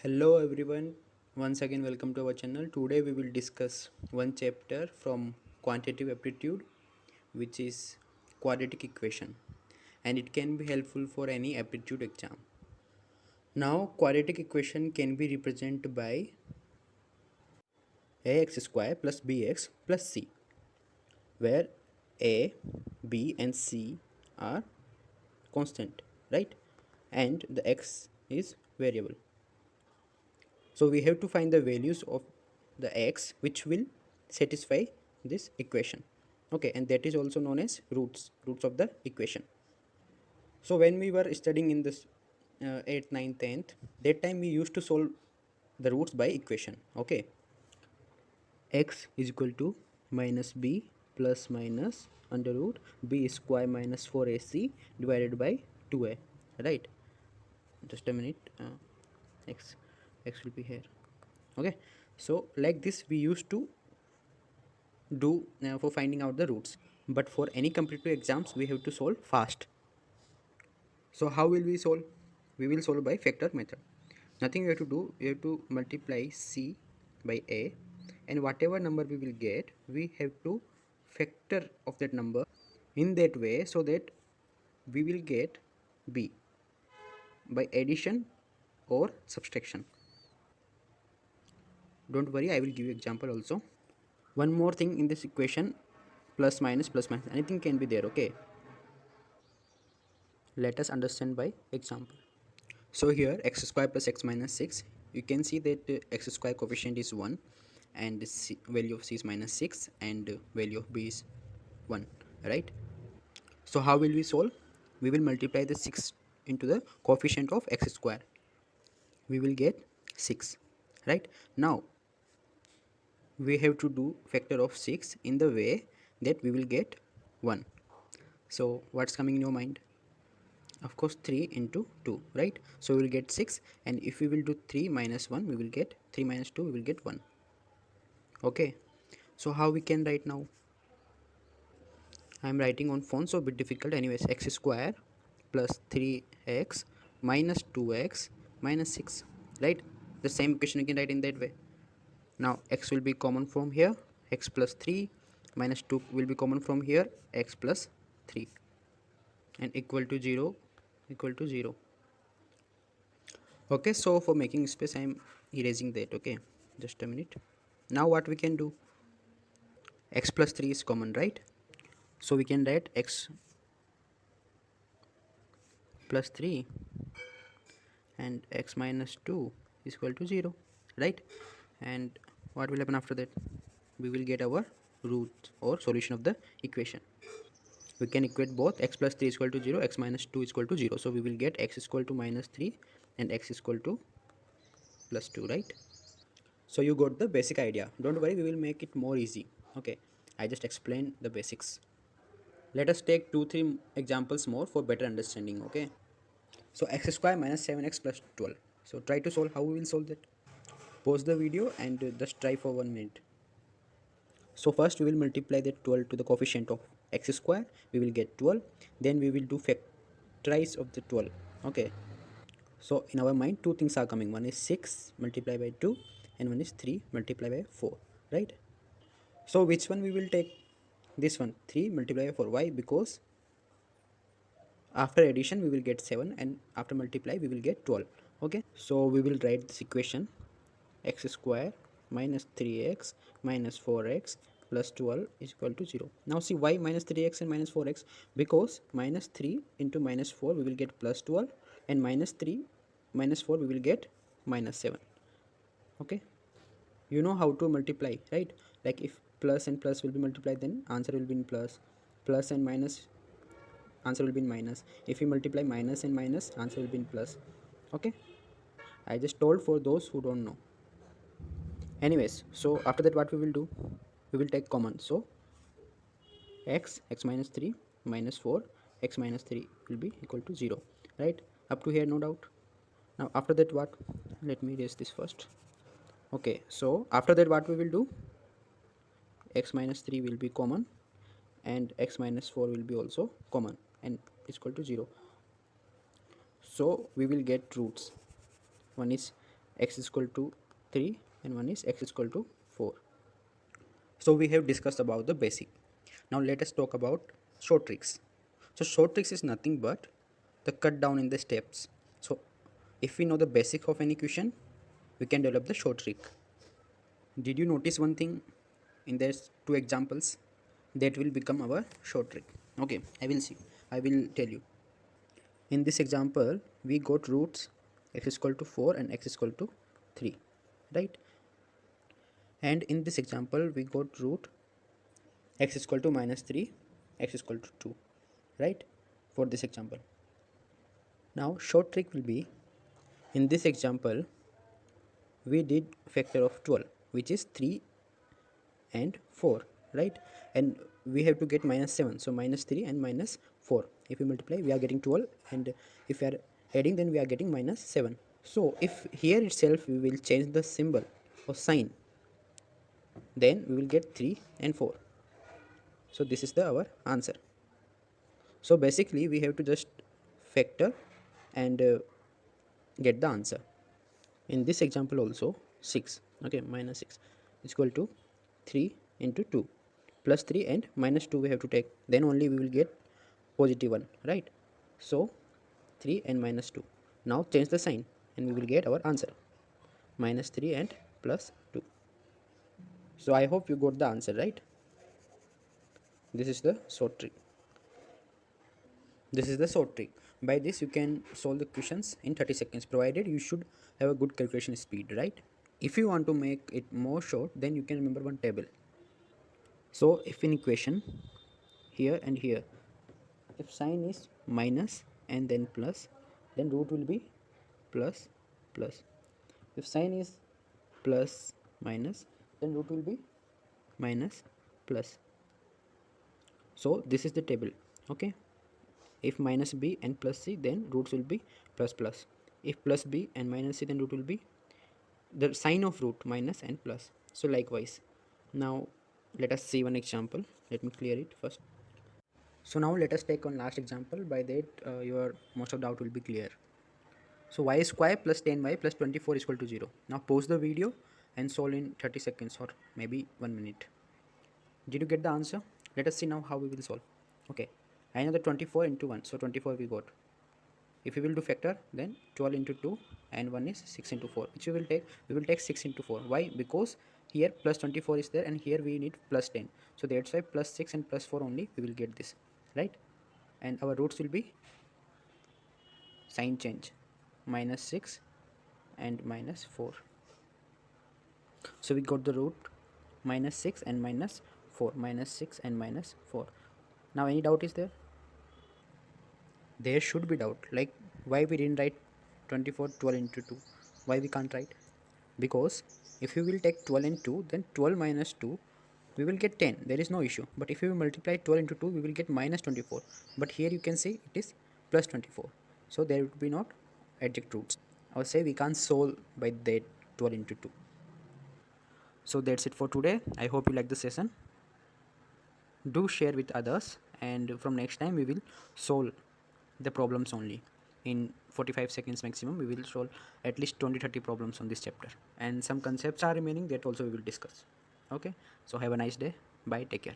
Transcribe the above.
Hello everyone, once again welcome to our channel. Today we will discuss one chapter from Quantitative Aptitude, which is quadratic equation, and it can be helpful for any aptitude exam. Now quadratic equation can be represented by ax square plus bx plus c, where a, b and c are constant, right? And the x is variable. So we have to find the values of the x which will satisfy this equation. Okay, and that is also known as roots of the equation. So when we were studying in this 8th 9th 10th, that time we used to solve the roots by equation. Okay, x is equal to minus b plus minus under root b square minus 4ac divided by 2a, right? Just a minute. X will be here. Okay, so like this we used to do for finding out the roots, but for any competitive exams we have to solve fast. So how will we solve? We will solve by factor method. Nothing we have to do, we have to multiply c by a, and whatever number we will get, we have to factor of that number in that way so that we will get b by addition or subtraction. Don't worry, I will give you example also. One more thing in this equation, plus minus, anything can be there. Okay, let us understand by example. So here x square plus x minus 6, you can see that x square coefficient is 1 and value of c is minus 6 and value of b is 1, right? So how will we solve? We will multiply the 6 into the coefficient of x square. We will get 6, right? Now we have to do factor of 6 in the way that we will get 1. So what's coming in your mind? Of course 3 into 2, right? So we will get 6, and if we will do 3 minus 1, we will get 3 minus 2, we will get 1. Okay, so how we can write now? I am writing on phone, so a bit difficult. Anyways, x square plus 3x minus 2x minus 6, right? The same equation you can write in that way. Now x will be common from here, x plus 3 minus 2 will be common from here, x plus 3, and equal to 0, equal to 0. Okay, so for making space I am erasing that. Okay, just a minute. Now what we can do? X plus 3 is common, right? So we can write x plus 3 and x minus 2 is equal to 0, right? And what will happen after that? We will get our root or solution of the equation. We can equate both. X plus 3 is equal to 0, x minus 2 is equal to 0. So we will get x is equal to minus 3 and x is equal to plus 2, right? So you got the basic idea. Don't worry, we will make it more easy. Okay, I just explained the basics. Let us take 2-3 examples more for better understanding. Okay, so x square minus 7x plus 12. So try to solve. How we will solve that? Pause the video and just try for 1 minute. So first we will multiply that 12 to the coefficient of x square. We will get 12. Then we will do factorize of the 12. Okay, so in our mind two things are coming. One is 6 multiplied by 2 and one is 3 multiplied by 4, right? So which one we will take? This one, 3 multiplied by 4. Why? Because after addition we will get 7 and after multiply we will get 12. Okay, so we will write this equation: x square minus 3x minus 4x plus 12 is equal to 0. Now see why minus 3x and minus 4x? Because minus 3 into minus 4 we will get plus 12, and minus 3 minus 4 we will get minus 7. Okay, you know how to multiply, right? Like if plus and plus will be multiplied, then answer will be in plus. Plus and minus, answer will be in minus. If you multiply minus and minus, answer will be in plus. Okay, I just told for those who don't know. Anyways, so after that what we will do? We will take common. So x minus 3 minus 4 x minus 3 will be equal to 0, right? Up to here no doubt. Now after that what? Let me erase this first. Okay, so after that what we will do? X minus 3 will be common and x minus 4 will be also common and is equal to 0. So we will get roots. One is x is equal to 3 and one is x is equal to 4. So we have discussed about the basic. Now let us talk about short tricks. So short tricks is nothing but the cut down in the steps. So if we know the basic of any equation, we can develop the short trick. Did you notice one thing in these two examples? That will become our short trick. Okay, I will tell you. In this example, we got roots x is equal to 4 and x is equal to 3, right? And in this example, we got root x is equal to minus 3, x is equal to 2, right? For this example. Now, short trick will be, in this example, we did factor of 12, which is 3 and 4, right? And we have to get minus 7, so minus 3 and minus 4. If we multiply, we are getting 12, and if we are adding, then we are getting minus 7. So if here itself we will change the symbol or sign, then we will get 3 and 4. So this is the our answer. So basically we have to just factor and get the answer. In this example also 6, okay, minus 6 is equal to 3 into 2 plus 3 and minus 2 we have to take, then only we will get positive 1, right? So 3 and minus 2. Now change the sign and we will get our answer, minus 3 and plus 2. So I hope you got the answer, right? This is the short trick. This is the short trick. By this you can solve the questions in 30 seconds, provided you should have a good calculation speed, right? If you want to make it more short, then you can remember one table. So if in equation here and here, if sign is minus and then plus, then root will be plus plus. If sign is plus minus, then root will be minus plus. So this is the table, okay? If minus b and plus c, then roots will be plus plus. If plus b and minus c, then root will be the sign of root minus and plus. So likewise. Now let us see one example. Let me clear it first. So now let us take one last example. By that your most of doubt will be clear. So y square plus 10y plus 24 is equal to 0. Now pause the video and solve in 30 seconds or maybe 1 minute. Did you get the answer? Let us see now how we will solve. Okay, I know the 24 into 1, so 24 we got. If we will do factor, then 12 into 2 and 1 is 6 into 4, which we will take 6 into 4. Why? Because here plus 24 is there and here we need plus 10, so that's why plus 6 and plus 4 only we will get this, right? And our roots will be sign change, minus 6 and minus 4. So we got the root minus 6 and minus 4, minus 6 and minus 4. Now any doubt is there? There should be doubt, like why we didn't write 24 12 into 2. Why we can't write? Because if you will take 12 and 2, then 12 minus 2 we will get 10, there is no issue. But if you will multiply 12 into 2, we will get minus 24. But here you can see it is plus 24, so there would be not adject roots. I would say we can't solve by that 12 into 2. So that's it for today. I hope you like the session. Do share with others, and from next time we will solve the problems only in 45 seconds maximum. We will solve at least 20-30 problems on this chapter, and some concepts are remaining, that also we will discuss. Okay, so have a nice day. Bye, take care.